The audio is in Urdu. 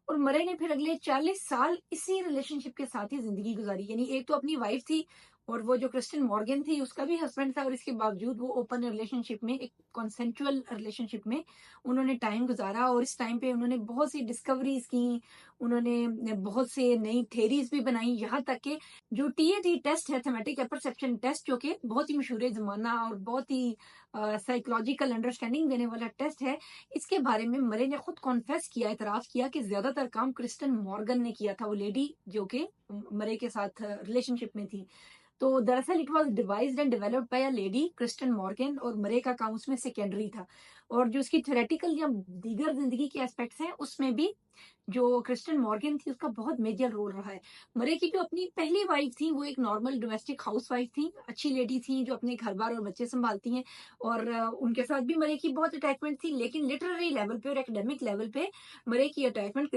اور مرے نے پھر اگلے 40 سال اسی ریلیشن شپ کے ساتھ ہی زندگی گزاری. یعنی ایک تو اپنی وائف تھی اور وہ جو کرسٹن مورگن تھی اس کا بھی ہسبینڈ تھا، اور اس کے باوجود وہ اوپن ریلیشن شپ میں، ایک کنسینچول ریلیشن شپ میں انہوں نے ٹائم گزارا. اور اس ٹائم پہ انہوں نے بہت سی ڈسکوریز کی، انہوں نے بہت سے نئی تھیریز بھی بنائی. یہاں تک کہ جو ٹی اے ٹی ٹیسٹ ہے، تھمیٹک اپرسیپشن ٹیسٹ، جو کہ بہت ہی مشہور زمانہ اور بہت ہی سائیکولوجیکل انڈرسٹینڈنگ دینے والا ٹیسٹ ہے، اس کے بارے میں مرے نے خود کانفیس کیا، اعتراف کیا کہ زیادہ تر کام کرسٹن مورگن نے کیا تھا، وہ لیڈی جو کہ مرے کے ساتھ ریلیشن شپ میں تھی. تو دراصل it was devised and developed by a lady Kristen Morgan, اور مرے کا کام اس میں سیکنڈری تھا. اور جو اس کی تھیوریٹیکل یا دیگر زندگی کے اسپیکٹس ہیں اس میں بھی جو کرسٹن مورگن تھی اس کا بہت میجر رول رہا ہے. مرے کی جو اپنی پہلی وائف تھی وہ ایک نارمل ڈومیسٹک ہاؤس وائف تھی، اچھی لیڈی تھی جو اپنے گھر بار اور بچے سنبھالتی ہیں، اور ان کے ساتھ بھی مرے کی بہت اٹیچمنٹ تھی. لیکن لٹرری لیول پہ اور ایکڈیمک لیول پہ مرے کی اٹیچمنٹ